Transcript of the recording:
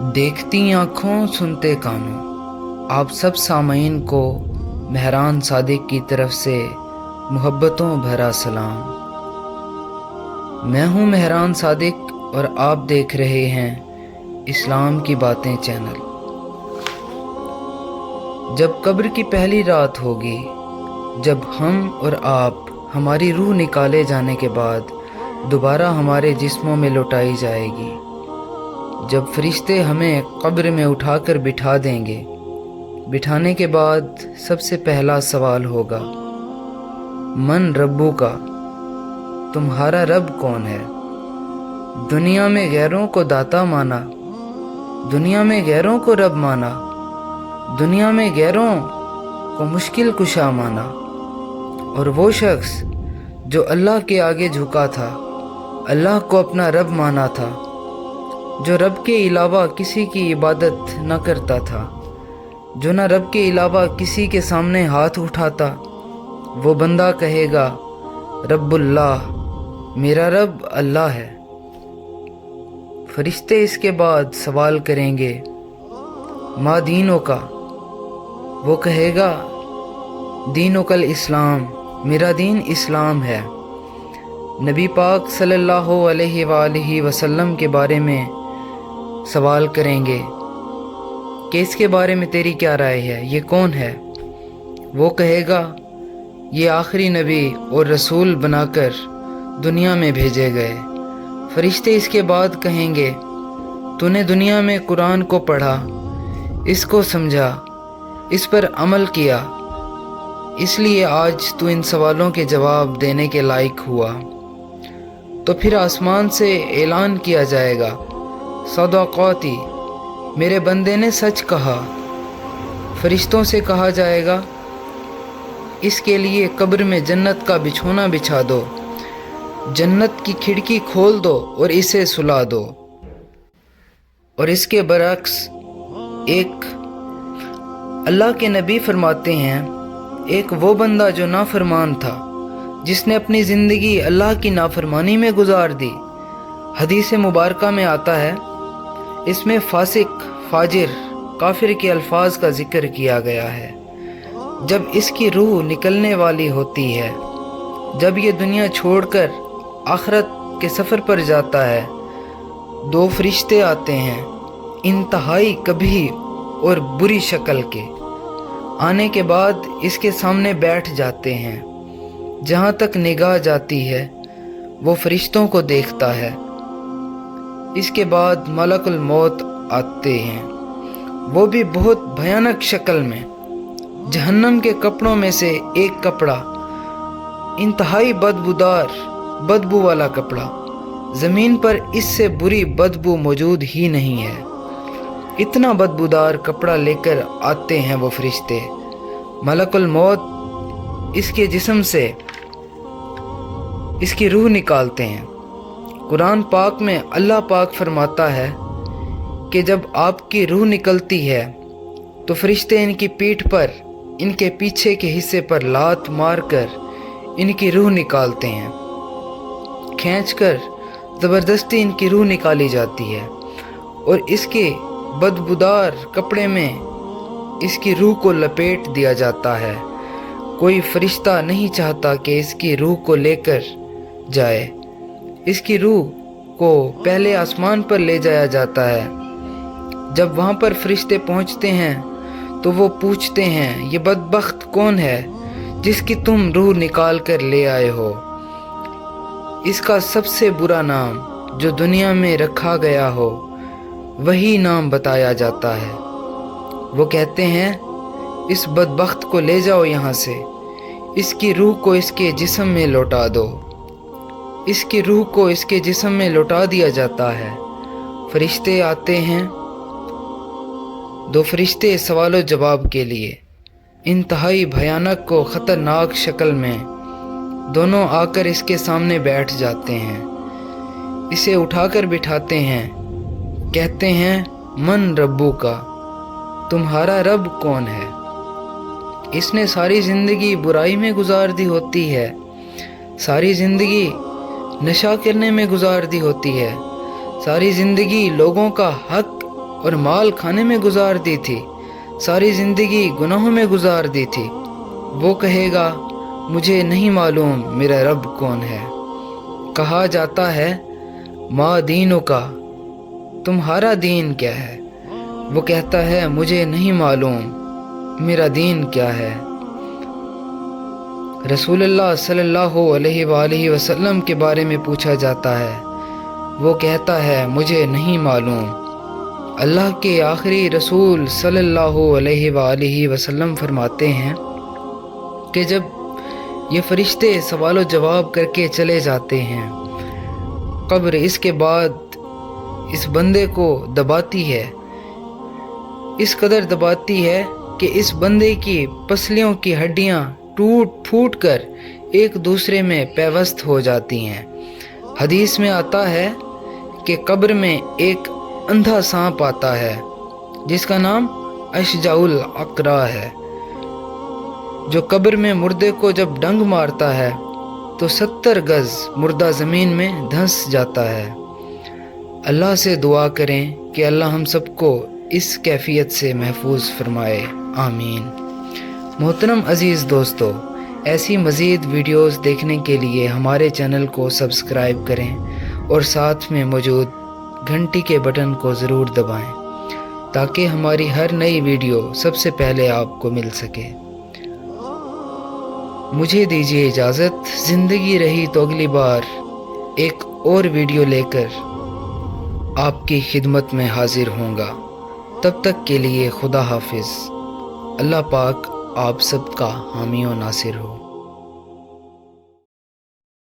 देखती आँखों सुनते कानों, आप सब सामीन को मेहरान सादिक की तरफ से मोहब्बतों भरा सलाम। मैं हूँ मेहरान सादिक और आप देख रहे हैं इस्लाम की बातें चैनल। जब कब्र की पहली रात होगी, जब हम और आप हमारी रूह निकाले जाने के बाद दोबारा हमारे जिस्मों में लौटाई जाएगी, जब फरिश्ते हमें कब्र में उठाकर बिठा देंगे, बिठाने के बाद सबसे पहला सवाल होगा, मन रब्बू का, तुम्हारा रब कौन है? दुनिया में गैरों को दाता माना, दुनिया में गैरों को रब माना, दुनिया में गैरों को मुश्किल कुशा माना। और वो शख्स जो अल्लाह के आगे झुका था, अल्लाह को अपना रब माना था, जो रब के अलावा किसी की इबादत न करता था, जो न रब के अलावा किसी के सामने हाथ उठाता, वो बंदा कहेगा रब्बुल्लाह, मेरा रब अल्लाह है। फरिश्ते इसके बाद सवाल करेंगे मा दीनों का, वो कहेगा दीनों कल इस्लाम, मेरा दीन इस्लाम है। नबी पाक सल्लल्लाहु अलैहि वसल्लम के बारे में सवाल करेंगे कि इसके बारे में तेरी क्या राय है, ये कौन है? वो कहेगा ये आखिरी नबी और रसूल बनाकर दुनिया में भेजे गए। फरिश्ते इसके बाद कहेंगे तूने दुनिया में कुरान को पढ़ा, इसको समझा, इस पर अमल किया, इसलिए आज तू इन सवालों के जवाब देने के लायक हुआ। तो फिर आसमान से ऐलान किया जाएगा सदाक़ाती, मेरे बंदे ने सच कहा। फरिश्तों से कहा जाएगा इसके लिए कब्र में जन्नत का बिछोना बिछा दो, जन्नत की खिड़की खोल दो और इसे सुला दो। और इसके बरक्स एक अल्लाह के नबी फरमाते हैं, एक वो बंदा जो नाफरमान था, जिसने अपनी ज़िंदगी अल्लाह की नाफरमानी में गुजार दी। हदीस मुबारका में आता है, इसमें फासिक, फाजिर, काफिर के अल्फाज का जिक्र किया गया है। जब इसकी रूह निकलने वाली होती है, जब ये दुनिया छोड़कर आखिरत के सफ़र पर जाता है, दो फरिश्ते आते हैं, इंतहाई कभी और बुरी शक्ल के। आने के बाद इसके सामने बैठ जाते हैं। जहाँ तक निगाह जाती है वो फरिश्तों को देखता है। इसके बाद मलकुल मौत आते हैं, वो भी बहुत भयानक शक्ल में, जहन्नम के कपड़ों में से एक कपड़ा, इंतहाई बदबूदार, बदबू वाला कपड़ा। ज़मीन पर इससे बुरी बदबू मौजूद ही नहीं है। इतना बदबूदार कपड़ा लेकर आते हैं वो फरिश्ते। मलकुल मौत इसके जिस्म से इसकी रूह निकालते हैं। कुरान पाक में अल्लाह पाक फरमाता है कि जब आपकी रूह निकलती है तो फरिश्ते इनकी पीठ पर, इनके पीछे के हिस्से पर लात मारकर इनकी रूह निकालते हैं। खींचकर ज़बरदस्ती इनकी रूह निकाली जाती है और इसके बदबूदार कपड़े में इसकी रूह को लपेट दिया जाता है। कोई फरिश्ता नहीं चाहता कि इसकी रूह को लेकर जाए। इसकी रूह को पहले आसमान पर ले जाया जाता है। जब वहाँ पर फरिश्ते पहुँचते हैं तो वो पूछते हैं ये बदबख्त कौन है जिसकी तुम रूह निकाल कर ले आए हो? इसका सबसे बुरा नाम जो दुनिया में रखा गया हो वही नाम बताया जाता है। वो कहते हैं इस बदबख्त को ले जाओ यहाँ से, इसकी रूह को इसके जिस्म में लौटा दो। इसकी रूह को इसके जिस्म में लौटा दिया जाता है। फरिश्ते आते हैं, दो फरिश्ते सवालो जवाब के लिए, इंतहाई भयानक को ख़तरनाक शक्ल में, दोनों आकर इसके सामने बैठ जाते हैं। इसे उठाकर बिठाते हैं, कहते हैं मन रब्बू का, तुम्हारा रब कौन है? इसने सारी ज़िंदगी बुराई में गुजार दी होती है, सारी ज़िंदगी नशा करने में गुजार दी होती है, सारी ज़िंदगी लोगों का हक اور مال کھانے میں گزار دی تھی، ساری زندگی گناہوں میں گزار دی تھی، وہ کہے گا مجھے نہیں معلوم میرا رب کون ہے۔ کہا جاتا ہے ما دینوں کا، تمہارا دین کیا ہے؟ وہ کہتا ہے مجھے نہیں معلوم میرا دین کیا ہے۔ رسول اللہ صلی اللہ علیہ وآلہ وسلم کے بارے میں پوچھا جاتا ہے، وہ کہتا ہے مجھے نہیں معلوم۔ اللہ کے آخری رسول صلی اللہ علیہ وآلہ وسلم فرماتے ہیں کہ جب یہ فرشتے سوال و جواب کر کے چلے جاتے ہیں، قبر اس کے بعد اس بندے کو دباتی ہے، اس قدر دباتی ہے کہ اس بندے کی پسلیوں کی ہڈیاں ٹوٹ پھوٹ کر ایک دوسرے میں پیوست ہو جاتی ہیں۔ حدیث میں آتا ہے کہ قبر میں ایک اندھا سانپ آتا ہے جس کا نام اشجع الاقرا ہے، جو قبر میں مردے کو جب ڈنگ مارتا ہے تو 70 گز مردہ زمین میں دھنس جاتا ہے۔ اللہ سے دعا کریں کہ اللہ ہم سب کو اس کیفیت سے محفوظ فرمائے، آمین۔ محترم عزیز دوستو، ایسی مزید ویڈیوز دیکھنے کے لیے ہمارے چینل کو سبسکرائب کریں اور ساتھ میں موجود گھنٹی کے بٹن کو ضرور دبائیں تاکہ ہماری ہر نئی ویڈیو سب سے پہلے آپ کو مل سکے۔ مجھے دیجیے اجازت، زندگی رہی تو اگلی بار ایک اور ویڈیو لے کر آپ کی خدمت میں حاضر ہوں گا۔ تب تک کے لیے خدا حافظ۔ اللہ پاک آپ سب کا حامی و ناصر ہو۔